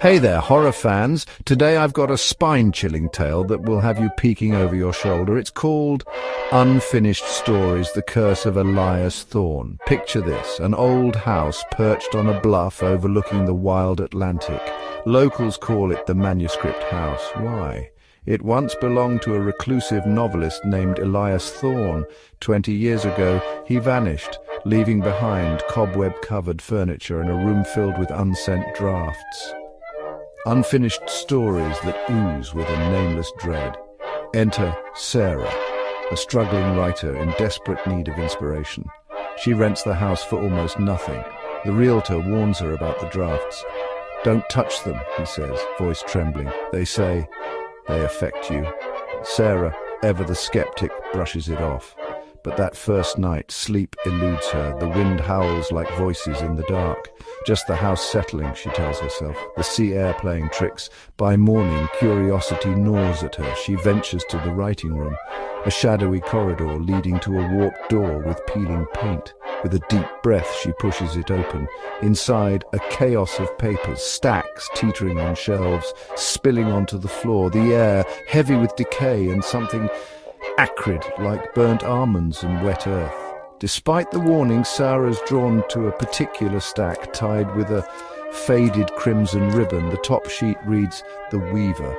Hey there, horror fans. Today I've got a spine-chilling tale that will have you peeking over your shoulder. It's called Unfinished Stories, The Curse of Elias Thorne. Picture this, an old house perched on a bluff overlooking the wild Atlantic. Locals call it the Manuscript House. Why? It once belonged to a reclusive novelist named Elias Thorne. 20 years ago, he vanished, leaving behind cobweb-covered furniture and a room filled with unsent drafts. Unfinished stories that ooze with a nameless dread. Enter Sarah, a struggling writer in desperate need of inspiration. She rents the house for almost nothing. The realtor warns her about the drafts. "Don't touch them," he says, voice trembling. "They say they affect you." Sarah, ever the skeptic, brushes it off. But that first night, sleep eludes her. The wind howls like voices in the dark. Just the house settling, she tells herself. The sea air playing tricks. By morning, curiosity gnaws at her. She ventures to the writing room, a shadowy corridor leading to a warped door with peeling paint. With a deep breath, she pushes it open. Inside, a chaos of papers, stacks teetering on shelves, spilling onto the floor. The air, heavy with decay and something acrid like burnt almonds and wet earth. Despite the warning, Sarah's drawn to a particular stack tied with a faded crimson ribbon. The top sheet reads, "The Weaver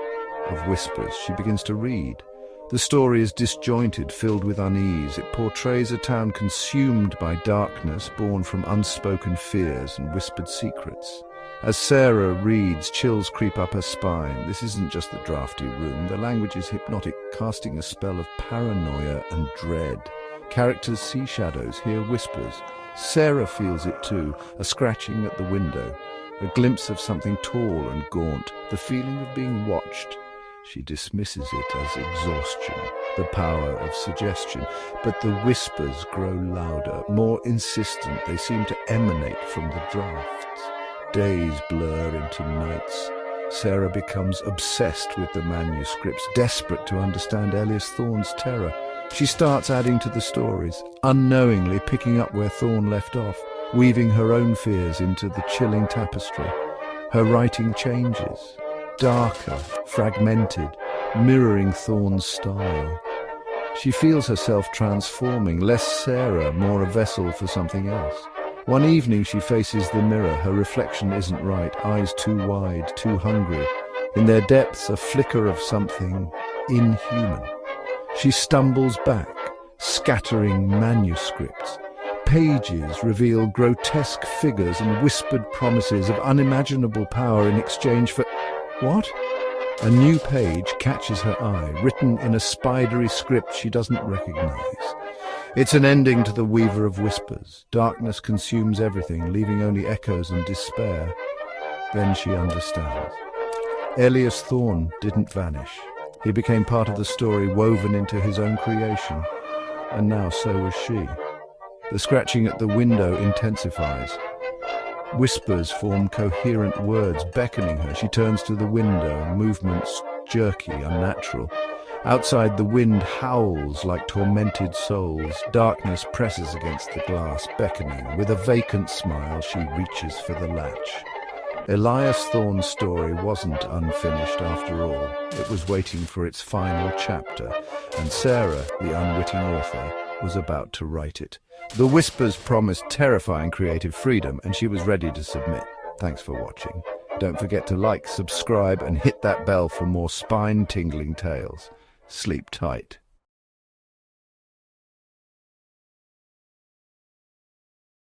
of Whispers." She begins to read. The story is disjointed, filled with unease. It portrays a town consumed by darkness, born from unspoken fears and whispered secrets. As Sarah reads, chills creep up her spine. This isn't just the drafty room. The language is hypnotic, casting a spell of paranoia and dread. Characters see shadows, hear whispers. Sarah feels it too, a scratching at the window, a glimpse of something tall and gaunt, the feeling of being watched. She dismisses it as exhaustion, the power of suggestion. But the whispers grow louder, more insistent. They seem to emanate from the drafts. Days blur into nights. Sarah becomes obsessed with the manuscripts, desperate to understand Elias Thorne's terror. She starts adding to the stories, unknowingly picking up where Thorne left off, weaving her own fears into the chilling tapestry. Her writing changes, darker, fragmented, mirroring Thorne's style. She feels herself transforming, less Sarah, more a vessel for something else. One evening she faces the mirror. Her reflection isn't right, eyes too wide, too hungry. In their depths a flicker of something inhuman. She stumbles back, scattering manuscripts. Pages reveal grotesque figures and whispered promises of unimaginable power in exchange for... What? A new page catches her eye, written in a spidery script she doesn't recognize. It's an ending to the Weaver of Whispers. Darkness consumes everything, leaving only echoes and despair. Then she understands. Elias Thorne didn't vanish. He became part of the story woven into his own creation. And now so was she. The scratching at the window intensifies. Whispers form coherent words, beckoning her. She turns to the window, movements jerky, unnatural. Outside, the wind howls like tormented souls. Darkness presses against the glass, beckoning. With a vacant smile, she reaches for the latch. Elias Thorne's story wasn't unfinished after all. It was waiting for its final chapter, and Sarah, the unwitting author, was about to write it. The whispers promised terrifying creative freedom, and she was ready to submit. Thanks for watching. Don't forget to like, subscribe, and hit that bell for more spine-tingling tales. Sleep tight.